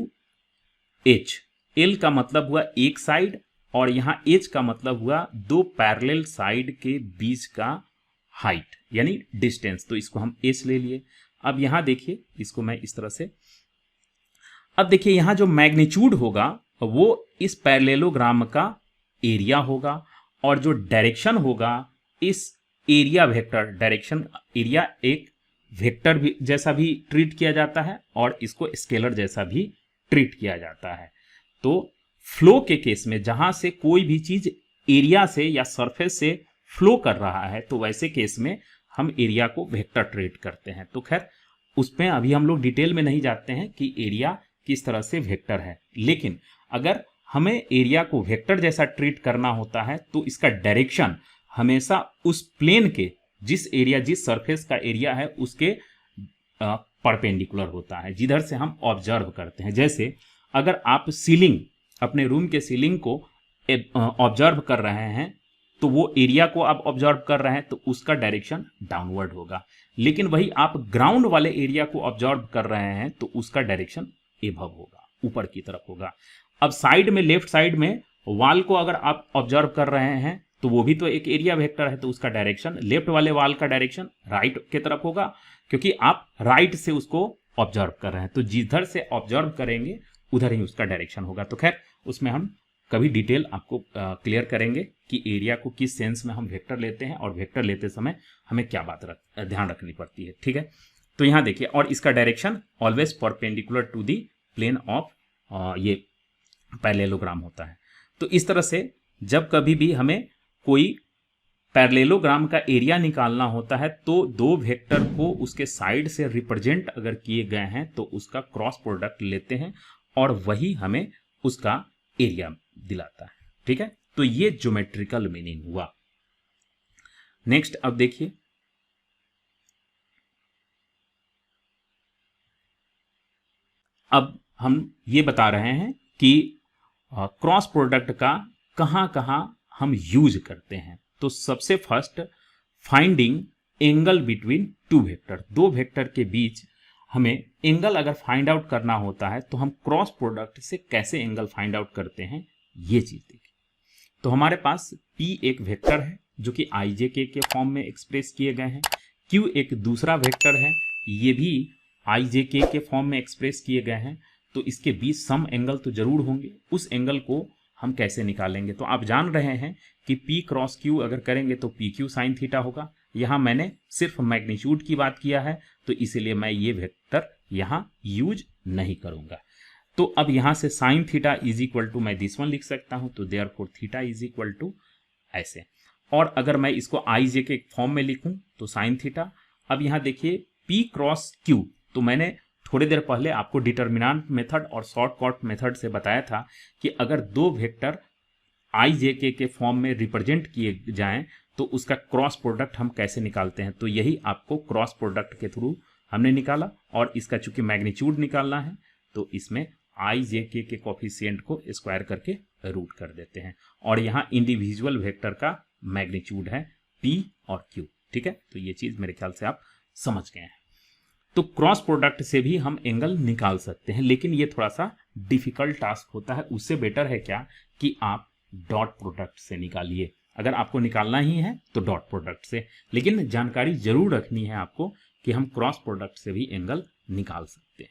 H। L का मतलब हुआ एक साइड और यहां H का मतलब हुआ दो पैरेलल साइड के बीच का हाइट यानी डिस्टेंस। तो इसको हम H ले लिए। अब यहां देखिए, इसको मैं इस तरह से, अब देखिए यहां जो मैग्नीट्यूड होगा वो इस पैरेललोग्राम का एरिया होगा और जो डायरेक्शन होगा इस एरिया वेक्टर, डायरेक्शन एरिया एक वेक्टर भी जैसा भी ट्रीट किया जाता है और इसको स्केलर जैसा भी ट्रीट किया जाता है। तो फ्लो के केस में जहां से कोई भी चीज एरिया से या सरफेस से फ्लो कर रहा है तो वैसे केस में हम एरिया को वेक्टर ट्रीट करते हैं। तो खैर उसमें अभी हम लोग डिटेल में नहीं जाते हैं कि एरिया किस तरह से वेक्टर है, लेकिन अगर हमें एरिया को वेक्टर जैसा ट्रीट करना होता है तो इसका डायरेक्शन हमेशा उस प्लेन के जिस एरिया, जिस सरफेस का एरिया है उसके परपेंडिकुलर होता है, जिधर से हम ऑब्जर्व करते हैं। जैसे अगर आप सीलिंग, अपने रूम के सीलिंग को ऑब्जर्व कर रहे हैं तो वो एरिया को आप ऑब्जर्व कर रहे हैं तो उसका डायरेक्शन डाउनवर्ड होगा, लेकिन वही आप ग्राउंड वाले एरिया को ऑब्जर्व कर रहे हैं तो उसका डायरेक्शन एबव होगा, ऊपर की तरफ होगा। अब साइड में, लेफ्ट साइड में वॉल को अगर आप ऑब्जर्व कर रहे हैं तो वो भी तो एक एरिया वेक्टर है, तो उसका डायरेक्शन, लेफ्ट वाले वॉल का डायरेक्शन राइट की तरफ होगा क्योंकि आप राइट से उसको ऑब्जर्व कर रहे हैं। तो जिधर से ऑब्जर्व करेंगे उधर ही उसका डायरेक्शन होगा। तो खैर उसमें हम कभी डिटेल आपको क्लियर करेंगे कि एरिया को किस सेंस में हम वेक्टर लेते हैं और वेक्टर लेते समय हमें क्या बात ध्यान रखनी पड़ती है। ठीक है, तो यहां देखिए, और इसका direction always perpendicular to the plane of ये पैरेललोग्राम होता है। तो इस तरह से जब कभी भी हमें कोई पैरेललोग्राम का एरिया निकालना होता है तो दो वेक्टर को उसके साइड से रिप्रेजेंट अगर किए गए हैं तो उसका क्रॉस प्रोडक्ट लेते हैं और वही हमें उसका एरिया दिलाता है। ठीक है, तो ये ज्योमेट्रिकल मीनिंग हुआ। नेक्स्ट अब देखिए, अब हम ये बता रहे हैं कि क्रॉस प्रोडक्ट का कहां कहां हम यूज करते हैं। तो सबसे first, finding angle between two vector, दो वेक्टर के बीच हमें एंगल अगर फाइंड आउट करना होता है तो हम क्रॉस प्रोडक्ट से कैसे एंगल फाइंड आउट करते हैं, ये चीज देखिए। तो हमारे पास P एक वेक्टर है जो कि IJK के फॉर्म में एक्सप्रेस किए गए हैं, Q एक दूसरा वेक्टर है, ये भी IJK के फॉर्म में एक्सप्रेस किए गए हैं। तो इसके बीच सम एंगल तो जरूर होंगे, उस एंगल को हम कैसे निकालेंगे। तो आप जान रहे हैं कि P क्रॉस Q अगर करेंगे तो PQ साइन थीटा होगा। यहाँ मैंने सिर्फ मैग्नीट्यूड की बात किया है तो इसीलिए मैं ये वेक्टर यहाँ यूज नहीं करूंगा। तो अब यहाँ से sine theta is equal to मैं दिस वन लिख सकता हूँ, तो therefore theta is equal to ऐसे। और अगर मैं इसको IJ के फॉर्म में लिखूं तो साइन थीटा। अब यहाँ देखिए P क्रॉस Q, तो मैंने थोड़ी देर पहले आपको डिटर्मिनेंट मेथड और शॉर्टकट मेथड से बताया था कि अगर दो वेक्टर IJK के फॉर्म में रिप्रेजेंट किए जाएं तो उसका क्रॉस प्रोडक्ट हम कैसे निकालते हैं। तो यही आपको क्रॉस प्रोडक्ट के थ्रू हमने निकाला, और इसका चूंकि मैग्नीट्यूड निकालना है तो इसमें IJK के कोफिशिएंट को स्क्वायर करके रूट कर देते हैं, और यहाँ इंडिविजुअल वेक्टर का मैग्नीट्यूड है P और Q। ठीक है, तो ये चीज मेरे ख्याल से आप समझ गए हैं। तो क्रॉस प्रोडक्ट से भी हम एंगल निकाल सकते हैं, लेकिन ये थोड़ा सा डिफिकल्ट टास्क होता है। उससे बेटर है क्या कि आप डॉट प्रोडक्ट से निकालिए। अगर आपको निकालना ही है तो डॉट प्रोडक्ट से, लेकिन जानकारी जरूर रखनी है आपको कि हम क्रॉस प्रोडक्ट से भी एंगल निकाल सकते हैं।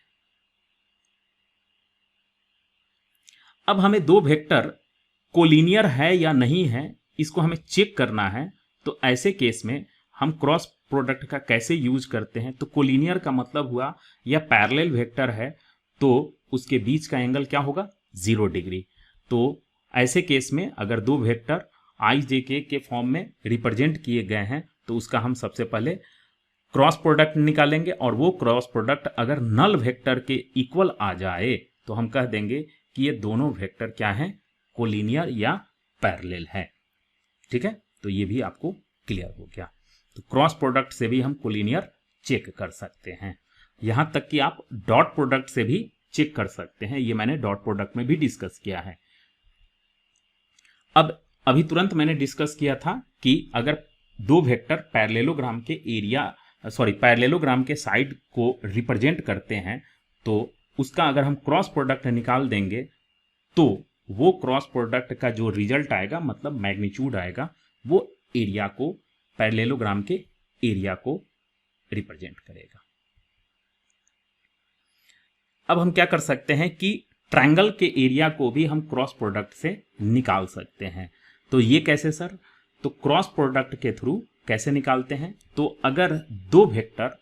अब हमें दो वेक्टर कोलिनियर है या नहीं है इसको हमें चेक करना है। तो ऐसे केस में हम क्रॉस प्रोडक्ट का कैसे यूज करते हैं। तो कोलिनियर का मतलब हुआ या पैरेलल वेक्टर है तो उसके बीच का एंगल क्या होगा, 0 डिग्री। तो ऐसे केस में अगर दो वेक्टर IJK के फॉर्म में रिप्रेजेंट किए गए हैं तो उसका हम सबसे पहले क्रॉस प्रोडक्ट निकालेंगे, और वो क्रॉस प्रोडक्ट अगर नल वेक्टर के इक्वल आ जाए तो हम कह देंगे कि ये दोनों वेक्टर क्या हैं, कोलिनियर या पैरेलल है। ठीक है, तो ये भी आपको क्लियर हो गया। तो क्रॉस प्रोडक्ट से भी हम कोलिनियर चेक कर सकते हैं, यहां तक कि आप डॉट प्रोडक्ट से भी चेक कर सकते हैं, ये मैंने डॉट प्रोडक्ट में भी डिस्कस किया है। अब अभी तुरंत मैंने डिस्कस किया था कि अगर दो वेक्टर पैरेललोग्राम के पैरेललोग्राम के साइड को रिप्रेजेंट करते हैं तो उसका अगर हम क्रॉस प्रोडक्ट निकाल देंगे तो वो क्रॉस प्रोडक्ट का जो रिजल्ट आएगा, मतलब मैग्नीट्यूड आएगा, वो एरिया को, पैरेललोग्राम के एरिया को रिप्रेजेंट करेगा। अब हम क्या कर सकते हैं कि ट्रायंगल के एरिया को भी हम क्रॉस प्रोडक्ट से निकाल सकते हैं। तो ये कैसे सर? तो क्रॉस प्रोडक्ट के थ्रू कैसे निकालते हैं? तो अगर दो वेक्टर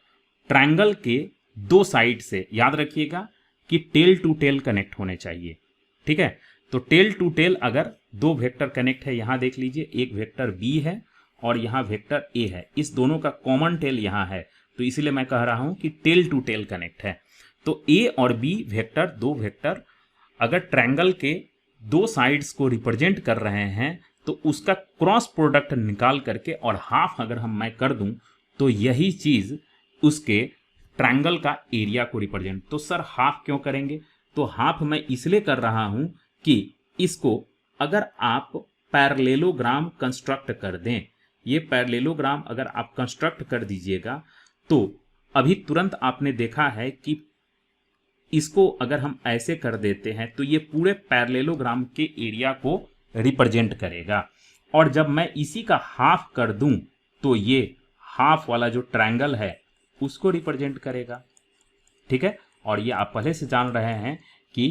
ट्रायंगल के दो साइड से, याद रखिएगा कि टेल टू टेल कनेक्ट होने चाहिए। ठीक है, तो टेल टू टेल अगर दो वेक्टर कनेक्ट है, यहां देख लीजिए एक वेक्टर बी है और यहां वेक्टर ए है, इस दोनों का कॉमन टेल यहां है, तो इसीलिए मैं कह रहा हूं कि टेल टू टेल कनेक्ट है। तो ए और बी वेक्टर, दो वेक्टर अगर ट्रायंगल के दो साइड्स को रिप्रेजेंट कर रहे हैं तो उसका क्रॉस प्रोडक्ट निकाल करके और हाफ अगर मैं कर दूं तो यही चीज उसके ट्रायंगल का एरिया को रिप्रेजेंट। तो सर हाफ क्यों करेंगे? तो हाफ मैं इसलिए कर रहा हूं कि इसको अगर आप पैरेललोग्राम कंस्ट्रक्ट कर दें, ये पैरेललोग्राम अगर आप कंस्ट्रक्ट कर दीजिएगा तो अभी तुरंत आपने देखा है कि इसको अगर हम ऐसे कर देते हैं तो ये पूरे पैरेललोग्राम के एरिया को रिप्रेजेंट करेगा, और जब मैं इसी का हाफ कर दूं तो ये हाफ वाला जो ट्रायंगल है उसको रिप्रेजेंट करेगा। ठीक है, और ये आप पहले से जान रहे हैं कि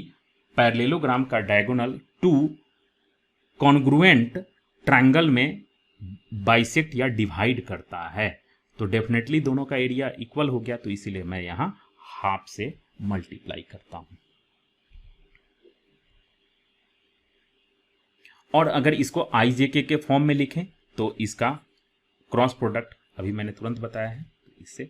पैरेललोग्राम का डायगोनल टू कॉन्ग्रुएंट ट्रायंगल में बाइसेक्ट या डिवाइड करता है, तो डेफिनेटली दोनों का एरिया इक्वल हो गया, तो इसीलिए मैं यहां हाफ से मल्टीप्लाई करता हूं। और अगर इसको आई जे के फॉर्म में लिखें तो इसका क्रॉस प्रोडक्ट अभी मैंने तुरंत बताया है, इससे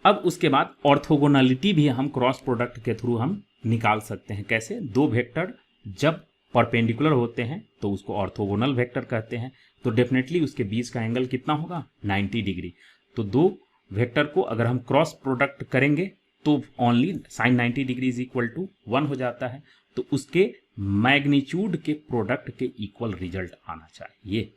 अब उसके बाद ऑर्थोगोनलिटी भी हम क्रॉस प्रोडक्ट के थ्रू हम निकाल सकते हैं। कैसे? दो वेक्टर जब परपेंडिकुलर होते हैं तो उसको ऑर्थोगोनल वेक्टर कहते हैं, तो डेफिनेटली उसके बीच का एंगल कितना होगा? 90 डिग्री। तो दो वेक्टर को अगर हम क्रॉस प्रोडक्ट करेंगे तो only sine 90 degree is equal to 1 हो जाता है, तो उसके मैग्नीट्यूड के प्रोडक्ट के इक्वल रिजल्ट आना चाहिए।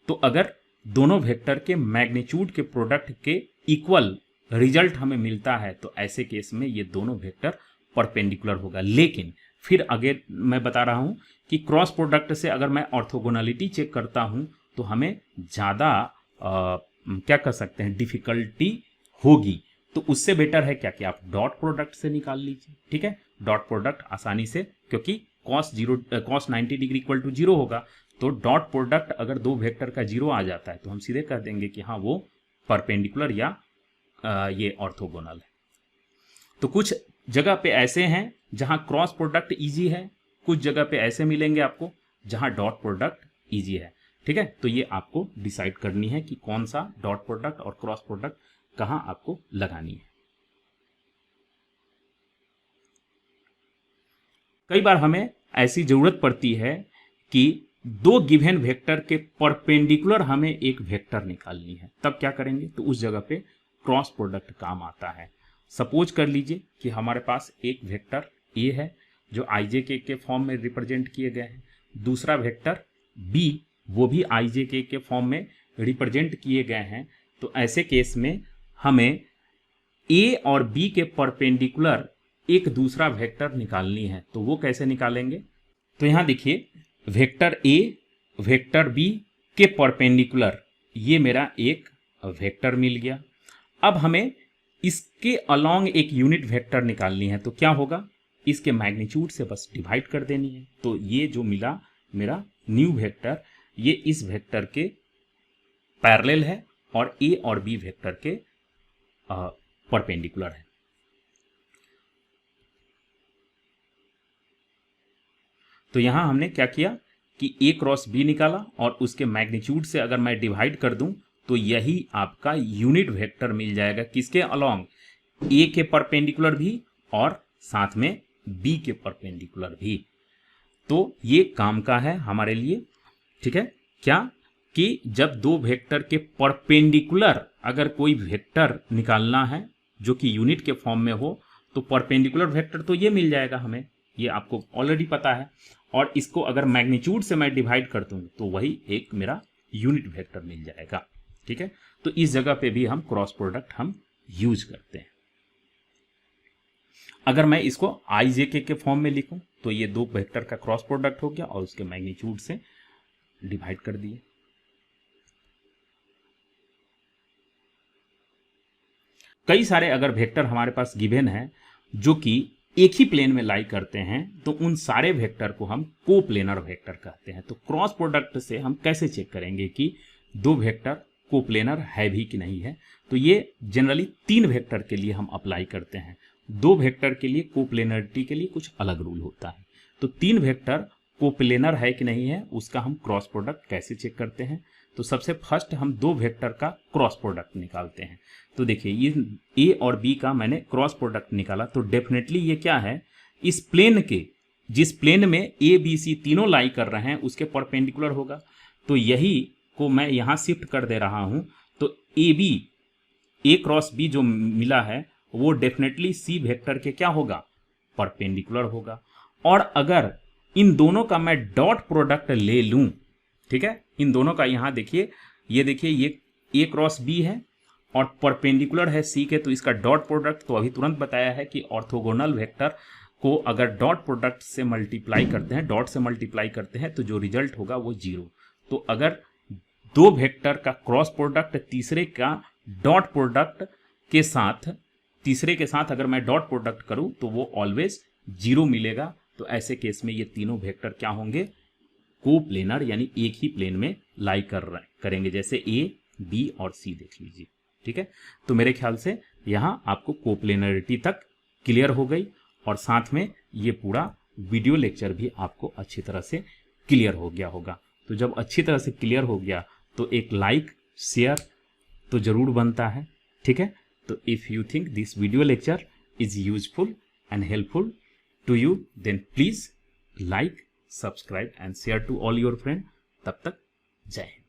तो अगर दोनों वेक्टर के मैग्नीट्यूड के प्रोडक्ट के इक्वल रिजल्ट हमें मिलता है तो ऐसे केस में ये दोनों वेक्टर परपेंडिकुलर होगा। लेकिन फिर आगे मैं बता रहा हूं कि क्रॉस प्रोडक्ट से अगर मैं ऑर्थोगोनलिटी चेक करता हूं तो हमें ज़्यादा क्या कर सकते हैं, डिफिकल्टी होगी। तो उससे बेटर है क्या कि आप डॉट प्रोडक्ट से निकाल लीजिए। ठीक है, डॉट प्रोडक्ट आसानी से, क्योंकि cos 90 डिग्री इक्वल टू 0 होगा, तो डॉट प्रोडक्ट अगर दो वेक्टर का 0 आ जाता है तो हम सीधे कह देंगे कि हाँ वो परपेंडिकुलर या ये ऑर्थोगोनल है। तो कुछ जगह पे ऐसे हैं जहां क्रॉस प्रोडक्ट इजी है, कुछ जगह पे ऐसे मिलेंगे आपको जहां डॉट प्रोडक्ट इजी है। ठीक है, तो ये आपको डिसाइड करनी है कि कौन सा डॉट प्रोडक्ट और क्रॉस प्रोडक्ट कहां आपको लगानी है। कई बार हमें ऐसी जरूरत पड़ती है कि दो गिवन वेक्टर के परपेंडिकुलर हमें एक वेक्टर निकालनी है, तब क्या करेंगे? तो उस जगह पे क्रॉस प्रोडक्ट काम आता है। सपोज कर लीजिए कि हमारे पास एक वेक्टर ए है जो आई जे के फॉर्म में रिप्रेजेंट किए गए हैं, दूसरा वेक्टर बी वो भी आई जे के फॉर्म में रिप्रेजेंट किए गए हैं। तो ऐसे केस में हमें ए और बी के परपेंडिकुलर एक दूसरा वेक्टर निकालनी है, तो वो कैसे निकालेंगे? तो यहां देखिए, वेक्टर ए वेक्टर बी के परपेंडिकुलर ये मेरा एक वेक्टर मिल गया। अब हमें इसके अलोंग एक यूनिट वेक्टर निकालनी है, तो क्या होगा? इसके मैग्नीट्यूड से बस डिवाइड कर देनी है। तो ये जो मिला मेरा न्यू वेक्टर, ये इस वेक्टर के पैरेलल है और ए और बी वेक्टर के परपेंडिकुलर है। तो यहां हमने क्या किया कि ए क्रॉस बी निकाला और उसके मैग्नीट्यूड से अगर मैं डिवाइड कर दूं तो यही आपका यूनिट वेक्टर मिल जाएगा। किसके अलोंग? ए के परपेंडिकुलर भी और साथ में बी के परपेंडिकुलर भी। तो ये काम का है हमारे लिए, ठीक है। क्या कि जब दो वेक्टर के परपेंडिकुलर अगर कोई वेक्टर निकालना है जो कि यूनिट के फॉर्म में हो, तो परपेंडिकुलर वेक्टर तो ये मिल जाएगा हमें, ये आपको ऑलरेडी पता है। और इसको अगर मैग्नीट्यूड से मैं डिवाइड कर दूं तो वही एक मेरा यूनिट वेक्टर मिल जाएगा, ठीक है। तो इस जगह पे भी हम क्रॉस प्रोडक्ट हम यूज करते हैं। अगर मैं इसको आई जे के फॉर्म में लिखूं तो ये दो वेक्टर का क्रॉस प्रोडक्ट हो गया और उसके मैग्नीट्यूड से डिवाइड कर दिए। कई सारे अगर वेक्टर हमारे पास गिवन है जो कि एक ही प्लेन में लाई करते हैं, तो उन सारे वेक्टर को हम कोप्लेनर वेक्टर कहते हैं। तो क्रॉस प्रोडक्ट से हम कैसे चेक करेंगे कि दो वेक्टर कोप्लेनर है भी कि नहीं है? तो ये जनरली 3 वेक्टर के लिए हम अप्लाई करते हैं। 2 वेक्टर के लिए कोप्लेनरिटी के लिए कुछ अलग रूल होता है। तो 3 वेक्टर कोप्लेनर है कि नहीं है उसका हम क्रॉस प्रोडक्ट कैसे चेक करते हैं? तो सबसे फर्स्ट हम 2 वेक्टर का क्रॉस प्रोडक्ट निकालते हैं। तो देखिए ये ए और बी का मैंने क्रॉस प्रोडक्ट निकाला, तो डेफिनेटली ये क्या है, इस प्लेन के जिस प्लेन में ए बी सी तीनों लाई कर रहे हैं उसके परपेंडिकुलर होगा। तो यही को मैं यहाँ शिफ्ट कर दे रहा हूँ। तो A B, A cross B जो मिला है वो डेफिनेटली सी वेक्टर के क्या होगा, परपेंडिकुलर होगा। और अगर इन दोनों का मैं डॉट प्रोडक्ट ले लूं, ठीक है, इन दोनों का यहाँ देखिए, ये देखिए ये ए क्रॉस बी है और परपेंडिकुलर है सी के, तो इसका डॉट प्रोडक्ट तो अभी तुरंत बताया है कि ऑर्थोगोनल वेक्टर को अगर डॉट प्रोडक्ट से मल्टीप्लाई करते हैं, डॉट से मल्टीप्लाई करते हैं तो जो रिजल्ट होगा वो 0। तो अगर 2 वेक्टर का क्रॉस प्रोडक्ट तीसरे का डॉट प्रोडक्ट के साथ, तीसरे के साथ अगर मैं डॉट प्रोडक्ट करूं तो वो ऑलवेज 0 मिलेगा। तो ऐसे केस में ये तीनों वेक्टर क्या होंगे, कोप्लेनर, यानी एक ही प्लेन में लाई करेंगे, जैसे ए बी और सी देख लीजिए, ठीक है। तो मेरे ख्याल से यहाँ आपको कोप्लेनरिटी तक क्लियर हो गई और साथ में ये पूरा वीडियो लेक्चर भी आपको अच्छी तरह से क्लियर हो गया होगा। तो जब अच्छी तरह से क्लियर हो गया तो एक लाइक शेयर तो जरूर बनता है, ठीक है। तो if you think this video lecture is useful and helpful to you, then please like, subscribe and share to all your friends. तब तक जय हिंद।